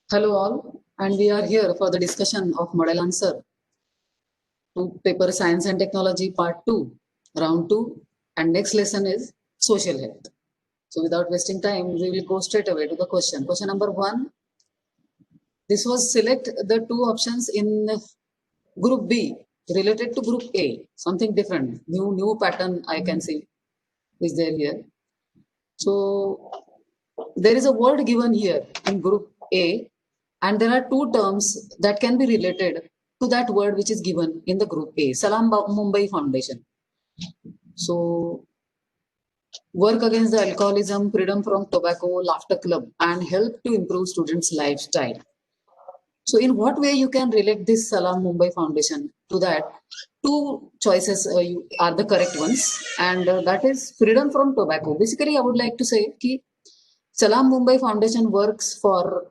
Hello all, and we are here for the discussion of model answer to paper Science and Technology Part 2, Round 2, and next lesson is Social Health. So without wasting time, we will go straight away to the question. Question number 1, this was select the two options in group B related to group A, something different, new pattern I can see is there here. So there is a word given here in group A, and there are two terms that can be related to that word which is given in the group A, Salam Mumbai Foundation. So, work against the alcoholism, freedom from tobacco, laughter club, and help to improve students' lifestyle. So, in what way you can relate this Salam Mumbai Foundation to that? Two choices are the correct ones, and that is freedom from tobacco. Basically, I would like to say that Salam Mumbai Foundation works for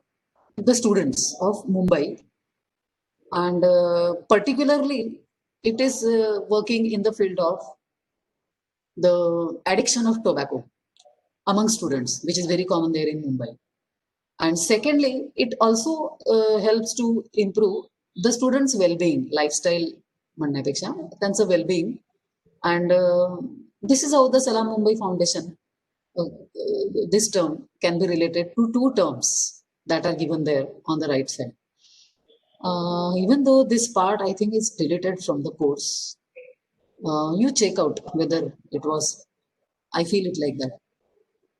the students of Mumbai, and particularly it is working in the field of the addiction of tobacco among students, which is very common there in Mumbai. And secondly, it also helps to improve the students' well-being, lifestyle, त्यांचं well-being. And this is how the Salam Mumbai Foundation, this term can be related to two terms that are given there on the right side. Even though this part I think is deleted from the course, you check out whether it was, I feel it like that.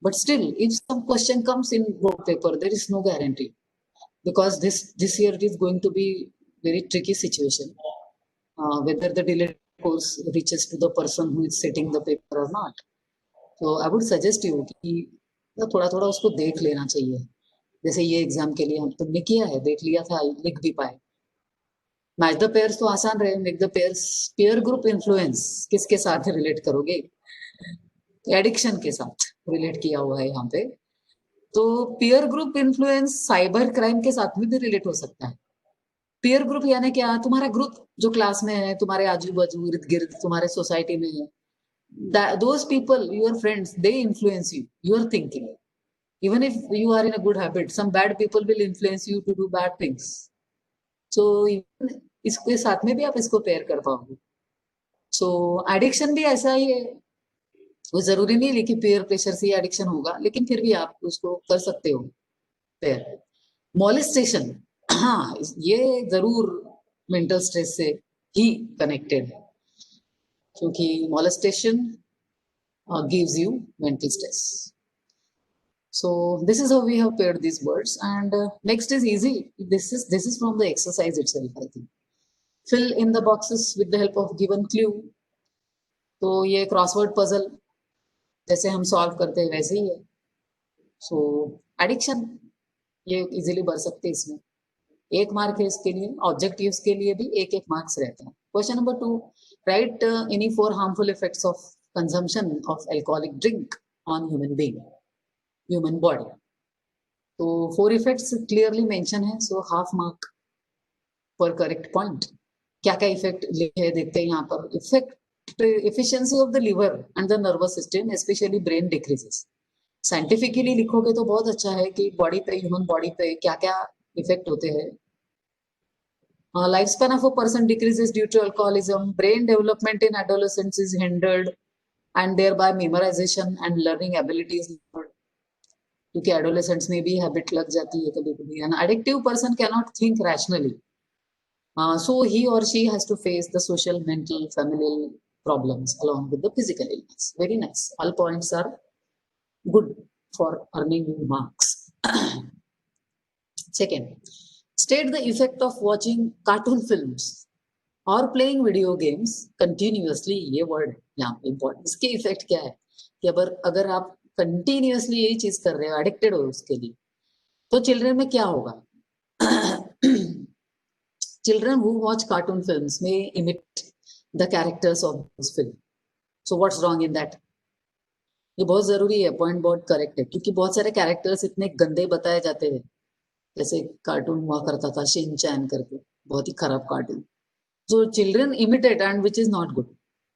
But still, if some question comes in board paper, there is no guarantee, because this year it is going to be very tricky situation, whether the deleted course reaches to the person who is setting the paper or not. So I would suggest you कि थोड़ा थोड़ा उसको देख लेना चाहिए. जैसे ये exam के लिए हम तुमने किया है, देख लिया था, लिख भी पाए. मैच द पेयर्स तो आसान रहे, make the pairs. Pair group influence किसके साथ रिलेट करोगे? एडिक्शन के साथ रिलेट किया हुआ है यहाँ पे. तो peer group influence cyber crime के साथ में भी रिलेट हो सकता है. पीयर ग्रुप यानी क्या? तुम्हारा ग्रुप जो क्लास में है, तुम्हारे आजू बाजू इर्द गिर्द तुम्हारे सोसाइटी में है, those people, your friends, they influence you, your thinking. Even if you are in a good habit, some bad people will influence you to do bad things. So इसके साथ में भी आप इसको पेयर कर पाओगे. So एडिक्शन भी ऐसा ही है, वो जरूरी नहीं है कि पेयर प्रेशर से एडिक्शन होगा, लेकिन फिर भी आप उसको कर सकते हो पेयर. मॉलेस्टेशन, हाँ, ये जरूर मेंटल स्ट्रेस से ही कनेक्टेड है, क्योंकि molestation gives you mental stress. So this is how we have paired these words, and next is easy. This is from the exercise itself, I think. Fill in the boxes with the help of given clue. तो ये crossword puzzle जैसे हम solve करते हैं वैसे ही है. सो addiction ये easily बढ़ सकते हैं. इसमें 1 मार्क है इसके लिए, ऑब्जेक्टिव्स के लिए भी 1 मार्क्स रहता है. Question number 2, right any 4 harmful effects of consumption of alcoholic drink on human body. So 4 effects clearly mentioned है, so half mark per correct point. क्या क्या इफेक्ट लिखे हैं देखते हैं यहाँ पर. Effect efficiency of the liver and the nervous system, especially brain decreases. Scientifically लिखोगे तो बहुत अच्छा है कि बॉडी पे, ह्यूमन बॉडी पे क्या क्या इफेक्ट होते हैं. Life span of a person decreases due to alcoholism. Brain development in adolescence is hindered and thereby memorization and learning abilities, क्योंकि adolescents में भी habit लग जाती है कभी कभी. An addictive person cannot think rationally, so he or she has to face the social, mental, familial problems along with the physical illness. Very nice, all points are good for earning marks. Second, state the effect of watching cartoon films और playing video games continuously. ये word यहाँ पे important. इसके effect क्या है कि अगर आप कंटिन्यूअसली यही चीज कर रहे हो, एडिक्टेड हो उसके लिए, तो चिल्ड्रन में क्या होगा? Children who watch cartoon films में imitate the characters of this film. So what's wrong in that? ये बहुत जरूरी है, पॉइंट बहुत करेक्ट है, क्योंकि बहुत सारे कैरेक्टर्स इतने गंदे बताए जाते हैं. जैसे कार्टून हुआ करता था शिनचैन करके, बहुत ही खराब cartoon. So children imitate, and which is not good.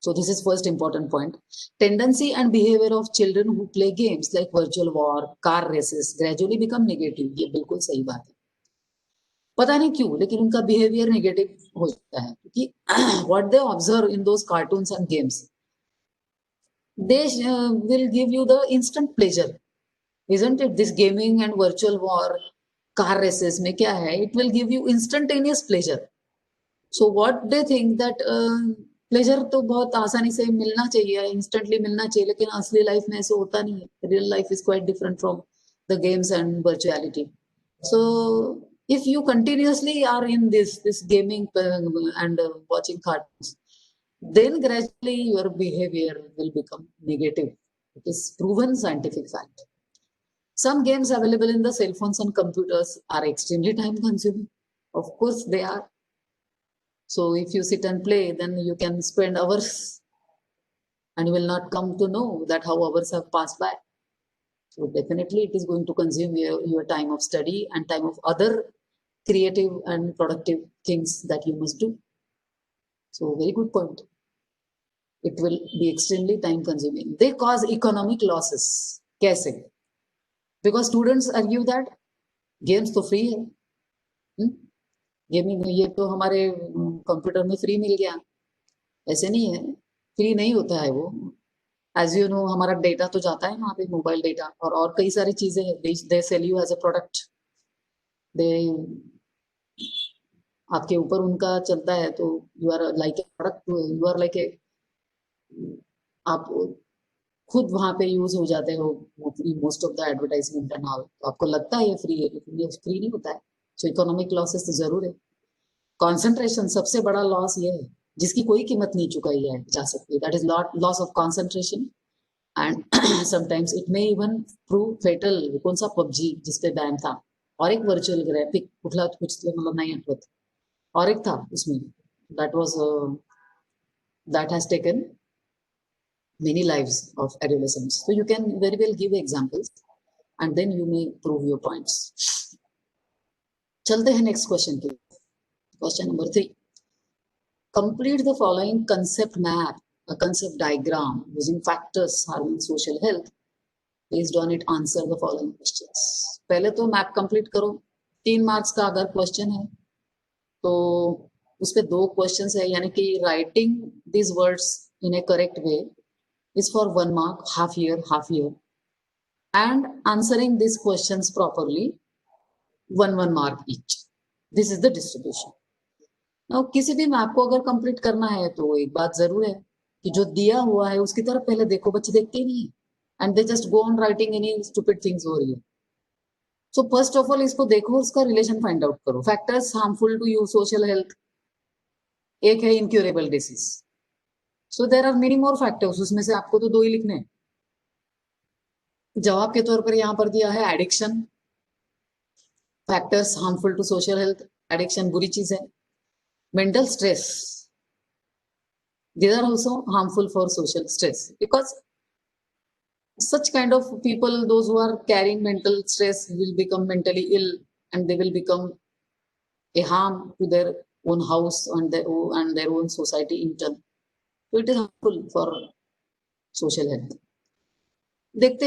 So this is first important point. Tendency and behavior of children who play games like virtual war, car races gradually become negative. ये बिल्कुल सही बात है. पता नहीं क्यों, लेकिन उनका बिहेवियर नेगेटिव हो जाता है क्योंकि what they observe in those cartoons and games, they will give you the instant pleasure, isn't it? This gaming and virtual war, car races में क्या है? It will give you instantaneous pleasure. So what they think that pleasure तो बहुत आसानी से मिलना चाहिए, instantly मिलना चाहिए, लेकिन असली लाइफ में ऐसे होता नहीं है. Real life is quite different from the games and virtuality. So if you continuously are in this gaming and watching cartoons, then gradually your behavior will become negative. It is proven scientific fact. Some games available in the cell phones and computers are extremely time consuming. Of course they are. So if you sit and play, then you can spend hours and you will not come to know that how hours have passed by. So definitely it is going to consume your time of study and time of other creative and productive things that you must do. So very good point. It will be extremely time consuming. They cause economic losses. कैसे? Because students argue that games तो free है. Gaming ये तो हमारे computer में free मिल गया. ऐसे नहीं है, फ्री नहीं होता है वो. एज यू नो हमारा डेटा तो जाता है वहाँ पे, मोबाइल डेटा और कई सारी चीजें. They sell you as a product. They आपके ऊपर उनका चलता है, तो you are like a product, you are like a, आप खुद वहां पे यूज हो जाते हो. Most of the advertisement and all, आपको लगता है ये फ्री है, लेकिन ये फ्री नहीं होता है. सो इकोनॉमिक लॉसेस तो जरूर है. कॉन्सेंट्रेशन सबसे बड़ा लॉस ये है जिसकी कोई कीमत नहीं चुकाई है जा सकती. That is loss of concentration and sometimes it may even prove fatal. कौन सा पबजी जिसपे बैन था, और एक वर्चुअल ग्राफिक कुठला कुछ मतलब नहीं आठवत, और एक था उसमें that was that has taken many lives of adolescents. So you can very well give examples and then you may prove your points. चलते हैं next question के. Question number 3. Complete the following concept map, a concept diagram using factors harming social health. Based on it, answer the following questions. पहले तो map complete करो. 3 marks का अगर question है तो उस पे 2 क्वेश्चंस है, यानी कि writing these words in a correct way is for 1 mark, half year, and answering these questions properly 1 mark each. This is the distribution. Now किसी भी मैप को अगर कंप्लीट करना है तो एक बात जरूर है कि जो दिया हुआ है उसकी तरफ पहले देखो. बच्चे देखते ही नहीं and they just go on writing any stupid things हो रही है. सो फर्स्ट ऑफ ऑल इसको देखो, उसका रिलेशन फाइंड आउट करो. Factors harmful to you social health, एक है incurable disease. So there are many more factors, उसमें से आपको तो 2 ही लिखने हैं. जवाब के तौर पर यहां पर दिया है addiction. Factors harmful to social health, addiction बुरी चीज है. Mental stress, these are also harmful for social stress, because such kind of people, those who are carrying mental stress, will become mentally ill and they will become a harm to their own house and their own society in turn. So it is harmful for social health. देखते